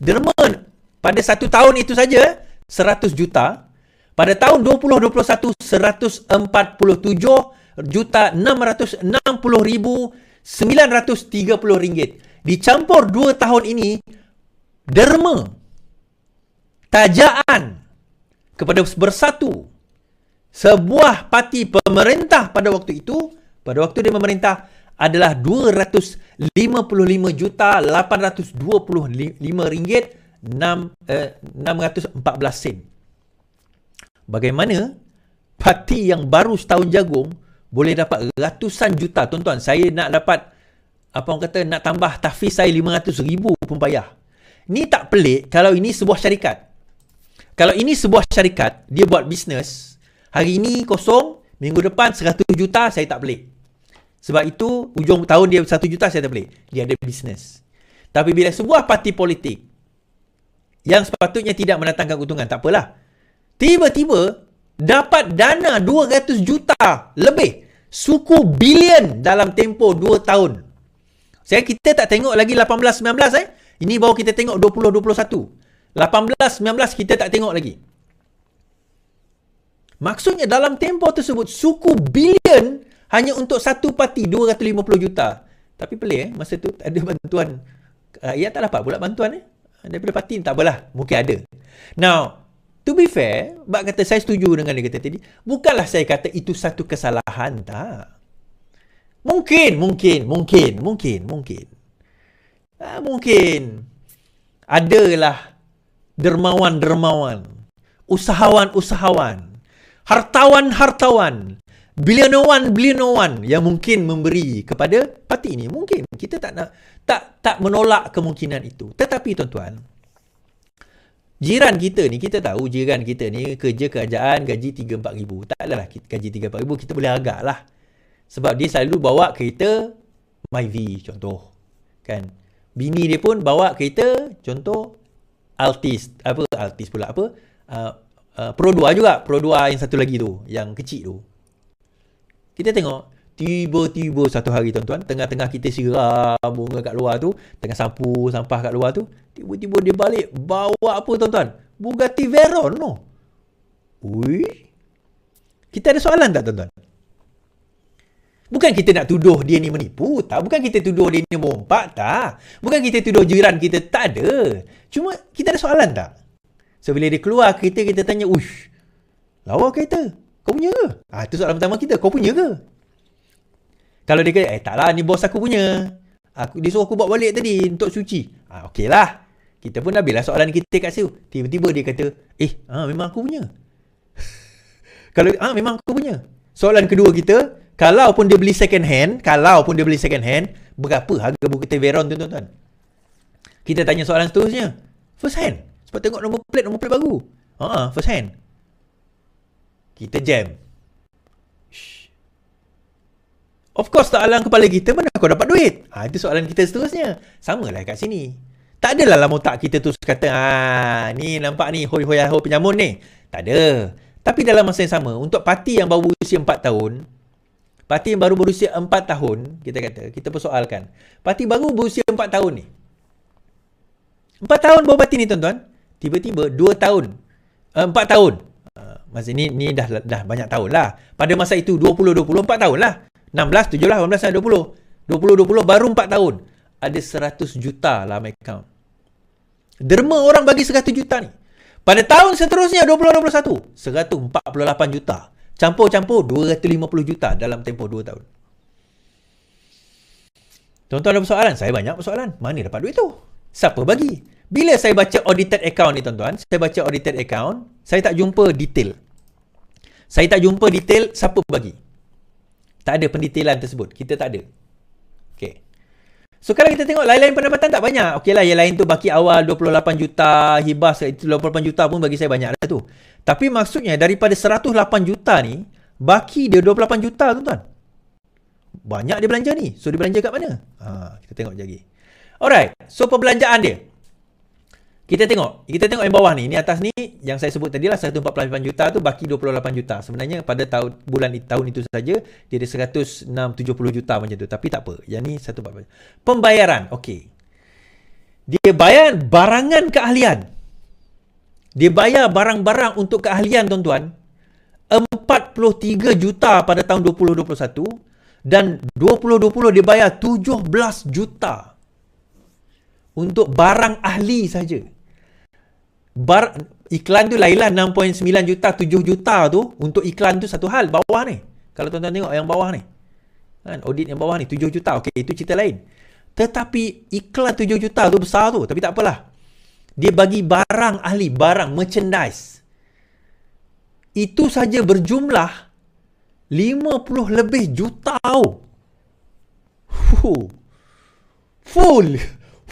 Derma pada satu tahun itu saja 100 juta. Pada tahun 2021 147,660,930 ringgit. Dicampur 2 tahun ini, derma, tajaan kepada Bersatu, sebuah parti pemerintah pada waktu itu, pada waktu dia memerintah, adalah 255,825 ringgit 614 sen. Bagaimana parti yang baru setahun jagung boleh dapat ratusan juta? Tuan-tuan, saya nak dapat, apa orang kata, nak tambah tahfiz saya 500,000 pun payah. Ni tak pelik kalau ini sebuah syarikat. Kalau ini sebuah syarikat, dia buat bisnes, hari ini kosong, minggu depan 100 juta, saya tak pelik. Sebab itu, ujung tahun dia 1 juta, saya tak pelik. Dia ada bisnes. Tapi bila sebuah parti politik yang sepatutnya tidak mendatangkan keuntungan, tak apalah. Tiba-tiba dapat dana 200 juta lebih, suku bilion dalam tempoh 2 tahun. Kita tak tengok lagi 18-19 Ini baru kita tengok 20-21. 18-19 kita tak tengok lagi. Maksudnya dalam tempoh tersebut, suku bilion hanya untuk satu parti 250 juta. Tapi pelik masa tu ada bantuan. Ya tak dapat pula bantuan daripada parti, tak apalah, mungkin ada. Now, to be fair, bak kata saya setuju dengan dia kata tadi, bukanlah saya kata itu satu kesalahan, tak. Mungkin adalah dermawan-dermawan, usahawan-usahawan, hartawan-hartawan, bilionawan yang mungkin memberi kepada parti ini. Mungkin kita tak menolak kemungkinan itu. Tetapi tuan-tuan, jiran kita ni, kita tahu jiran kita ni kerja kerajaan gaji 3-4 ribu. Tak adalah gaji 3-4 ribu, kita boleh agak lah. Sebab dia selalu bawa kereta Myvi contoh. Kan? Bini dia pun bawa kereta contoh Altis pula Pro 2 juga. Pro 2 yang satu lagi tu, yang kecil tu. Kita tengok, tiba-tiba satu hari tuan-tuan, tengah-tengah kita siram bunga kat luar tu, tengah sapu sampah kat luar tu, tiba-tiba dia balik bawa apa tuan-tuan? Bugatti Veyron no. Ui. Kita ada soalan tak tuan-tuan? Bukan kita nak tuduh dia ni menipu, tak. Bukan kita tuduh dia ni bompak, tak. Bukan kita tuduh jiran kita, tak ada. Cuma kita ada soalan tak? So bila dia keluar kereta, kita tanya, uish, lawa kereta, kau punya ke? Itu soalan pertama kita, kau punya ke? Kalau dia kata, taklah, ni bos aku punya. Dia suruh aku bawa balik tadi untuk cuci. Okey lah. Kita pun dah habislah soalan kita kat situ. Tiba-tiba dia kata, memang aku punya. Kalau, memang aku punya. Soalan kedua kita, kalaupun dia beli second hand, berapa harga Bugatti Veyron tu tuan-tuan? Kita tanya soalan seterusnya. First hand. Sebab tengok nombor plate baru. First hand. Kita jam. Of course, tak alang kepala kita, mana kau dapat duit? Itu soalan kita seterusnya. Sama lah kat sini. Tak adalah dalam otak kita tu kata, ni nampak ni, hoi-hoi aho penyamun ni. Tak ada. Tapi dalam masa yang sama, untuk parti yang baru berusia 4 tahun, kita persoalkan. Parti baru berusia 4 tahun ni. 4 tahun baru parti ni tuan-tuan. Tiba-tiba 2 tahun. 4 tahun. Masa ni dah banyak tahun lah. Pada masa itu 20-20, 4 tahun lah. 16, 17, 18, 20. 20-20 baru 4 tahun. Ada 100 juta lah account. Derma orang bagi 100 juta ni. Pada tahun seterusnya 2021, 148 juta. Campur-campur 250 juta dalam tempoh 2 tahun. Tuan-tuan ada persoalan? Saya banyak persoalan. Mana dapat duit tu? Siapa bagi? Bila saya baca audited account ni tuan-tuan, saya tak jumpa detail. Siapa bagi. Tak ada pendetailan tersebut. Kita tak ada. Okay. So kalau kita tengok lain-lain pendapatan tak banyak. Okey lah, yang lain tu baki awal 28 juta, hibah 28 juta pun bagi saya banyak lah tu. Tapi maksudnya daripada 108 juta ni, baki dia 28 juta tuan-tuan. Banyak dia belanja ni. So dia belanja kat mana? Kita tengok lagi. Alright. So perbelanjaan dia. Kita tengok yang bawah ni. Ini atas ni yang saya sebut tadi lah 148 juta tu baki 28 juta. Sebenarnya pada tahun itu saja dia ada 170 juta macam tu. Tapi tak apa. Yang ni 148. Pembayaran. Okey. Dia bayar barangan keahlian. Dia bayar barang-barang untuk keahlian, tuan-tuan. 43 juta pada tahun 2021 dan 2020 dia bayar 17 juta untuk barang ahli saja. Iklan tu lainlah 6.9 juta, 7 juta tu untuk iklan tu satu hal. Bawah ni, kalau tuan-tuan tengok yang bawah ni, kan, audit yang bawah ni 7 juta, okey, itu cerita lain. Tetapi iklan 7 juta tu besar tu, tapi tak apalah. Dia bagi barang ahli, barang merchandise. Itu saja berjumlah 50 lebih juta.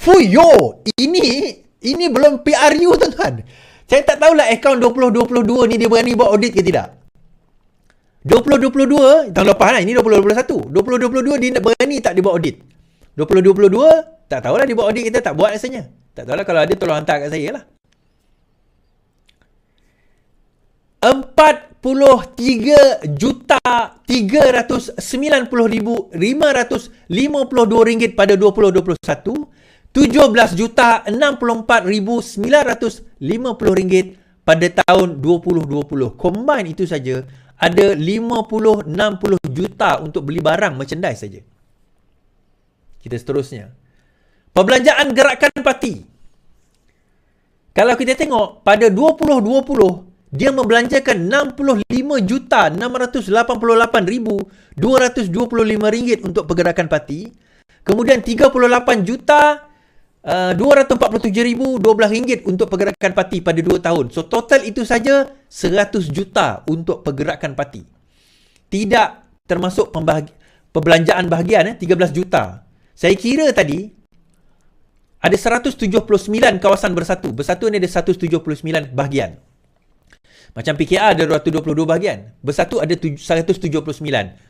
Fuyo. Ini belum PRU, tuan-tuan. Saya tak tahulah akaun 2022 ni dia berani buat audit ke tidak. 2022, tahun lepas lah, ini 2021. 2022 dia berani tak dia buat audit. 2022, tak tahulah dia buat audit, kita tak buat rasanya. Tak tahulah, kalau ada tolong hantar kat saya lah. 43 juta 390,552 ringgit pada 2021, 17 juta 64,950 ringgit pada tahun 2020. Combine itu saja ada 50-60 juta untuk beli barang merchandise saja. Kita seterusnya. Perbelanjaan gerakan parti. Kalau kita tengok pada 2020 dia membelanjakan 65,688,225 ringgit untuk pergerakan parti. Kemudian 38,247,012 ringgit untuk pergerakan parti pada 2 tahun. So total itu saja 100 juta untuk pergerakan parti. Tidak termasuk perbelanjaan bahagian 13 juta. Saya kira tadi ada 179 kawasan bersatu. Bersatu ni ada 179 bahagian. Macam PKR ada 222 bahagian. Bersatu ada 179.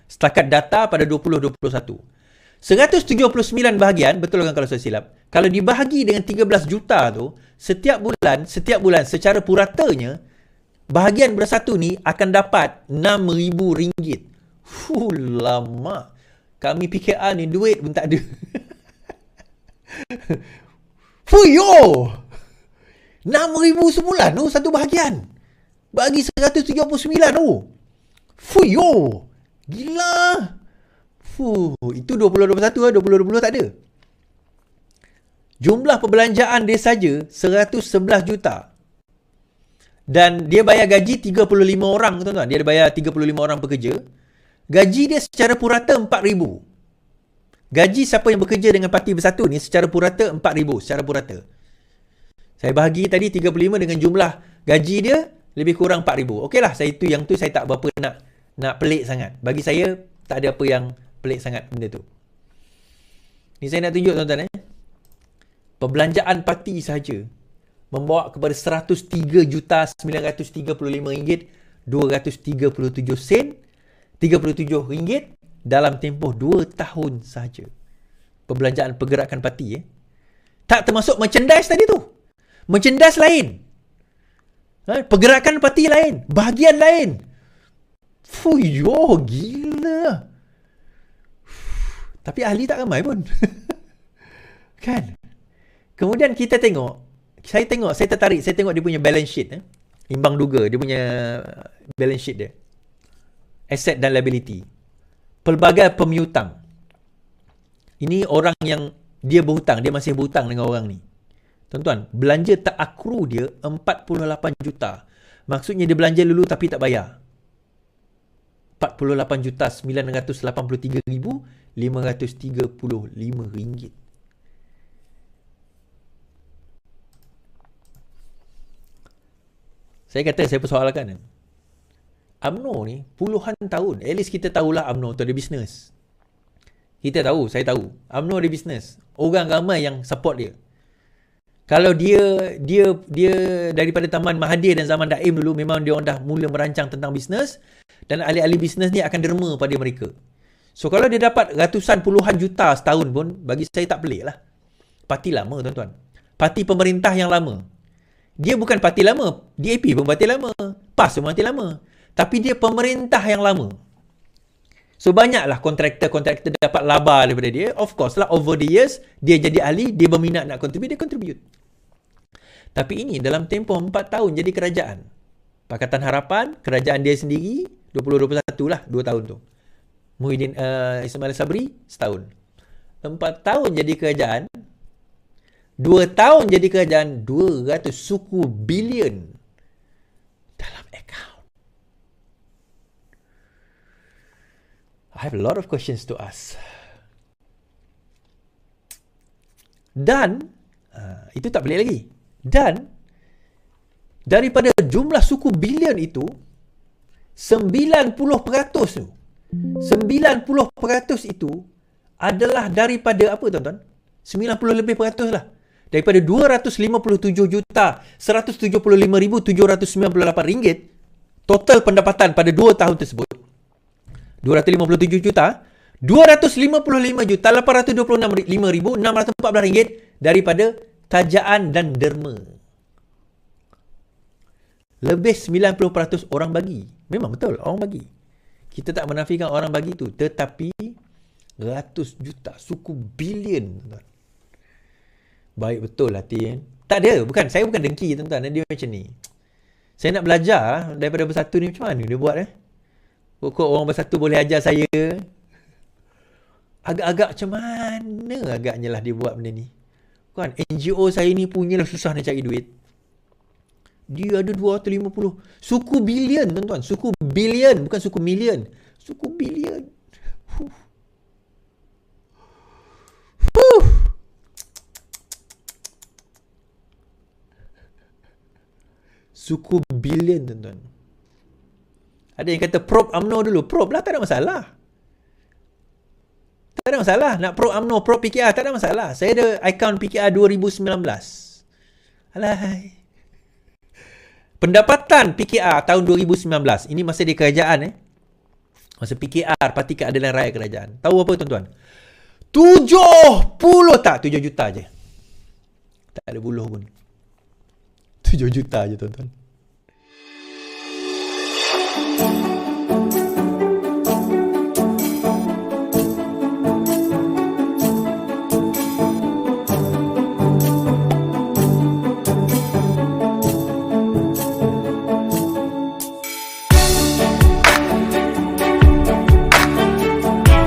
Setakat data pada 2021. 179 bahagian, betul kan kalau saya silap? Kalau dibahagi dengan 13 juta tu, setiap bulan secara puratanya, bahagian bersatu ni akan dapat RM6,000. Lama. Kami PKR ni duit pun tak ada. Fuyo! RM6,000 sebulan tu, satu bahagian. Bagi 179 tu. Fuyo! Gila! Itu 2021, 2020 tak ada. Jumlah perbelanjaan dia saja 111 juta. Dan dia bayar gaji 35 orang, tuan-tuan. Dia bayar 35 orang pekerja. Gaji dia secara purata 4,000. Gaji siapa yang bekerja dengan parti bersatu ni secara purata 4,000 secara purata. Saya bahagi tadi 35 dengan jumlah gaji dia lebih kurang 4,000. Okeylah, yang tu saya tak berapa nak pelik sangat. Bagi saya tak ada apa yang pelik sangat benda tu. Ni saya nak tunjuk, tuan-tuan. Perbelanjaan parti saja membawa kepada 103,935 ringgit 237 sen 37 ringgit dalam tempoh 2 tahun saja. Perbelanjaan pergerakan parti. Tak termasuk merchandise tadi tu. Merchandise lain. Pergerakan parti lain. Bahagian lain. Fuyo, gila. Tapi ahli tak ramai pun. Kan? Kemudian kita tengok. Saya tertarik. Saya tengok dia punya balance sheet. Imbang duga. Dia punya balance sheet dia. Asset dan liability. Pelbagai pemiutang. Ini orang yang dia berhutang. Dia masih berhutang dengan orang ni. Tuan-tuan, belanja tak akru dia 48 juta. Maksudnya dia belanja dulu tapi tak bayar. 48,983,535 ringgit. Saya kata, saya persoalkan. UMNO ni puluhan tahun. At least kita tahulah UMNO tu ada bisnes. Kita tahu, saya tahu. UMNO ada bisnes. Orang ramai yang support dia. Kalau dia daripada Taman Mahathir dan zaman Daim dulu, memang dia orang dah mula merancang tentang bisnes dan ahli-ahli bisnes ni akan derma pada mereka. So kalau dia dapat ratusan puluhan juta setahun pun, bagi saya tak pelik lah. Parti lama, tuan-tuan. Parti pemerintah yang lama. Dia bukan parti lama. DAP pun parti lama. PAS pun parti lama. Tapi dia pemerintah yang lama. So banyaklah kontraktor dapat laba daripada dia. Of course lah, over the years dia jadi ahli, dia berminat nak contribute, dia contribute. Tapi ini dalam tempoh 4 tahun jadi kerajaan. Pakatan Harapan, kerajaan dia sendiri 2021 lah, 2 tahun tu. Muhyiddin Ismail Sabri setahun. 4 tahun jadi kerajaan, 2 tahun jadi kerajaan, 200 suku bilion dalam akaun. I have a lot of questions to ask. Dan itu tak pelik lagi. Dan daripada jumlah suku bilion itu, 90% tu, 90% itu adalah daripada apa tuan-tuan? 90 lebih peratus lah. Daripada 257,175,798 ringgit total pendapatan pada 2 tahun tersebut. 257 juta, 255,826,614 ringgit daripada tajaan dan derma. Lebih 90% orang bagi. Memang betul, orang bagi. Kita tak menafikan orang bagi tu, tetapi ratus juta, suku bilion. Baik betul hati kan. Tak ada, saya bukan dengki tuan-tuan, dia macam ni. Saya nak belajar daripada Bersatu ni macam mana dia buat Pokok orang Bersatu boleh ajar saya. Agak-agak macam mana agaknya lah dia buat benda ni. Kan NGO saya ni punyalah susah nak cari duit. Dia ada 250 suku bilion tuan-tuan, suku bilion bukan suku million, suku bilion. Suku bilion tuan-tuan. Ada yang kata probe UMNO dulu. Probe lah, tak ada masalah. Tak ada masalah. Nak probe UMNO, probe PKR, tak ada masalah. Saya ada akaun PKR 2019. Alahai. Pendapatan PKR tahun 2019. Ini masa di kerajaan Masa PKR, Parti Keadilan Rakyat Kerajaan. Tahu apa tuan-tuan? 7 juta je. Tak ada buluh pun. 7 juta je tuan-tuan.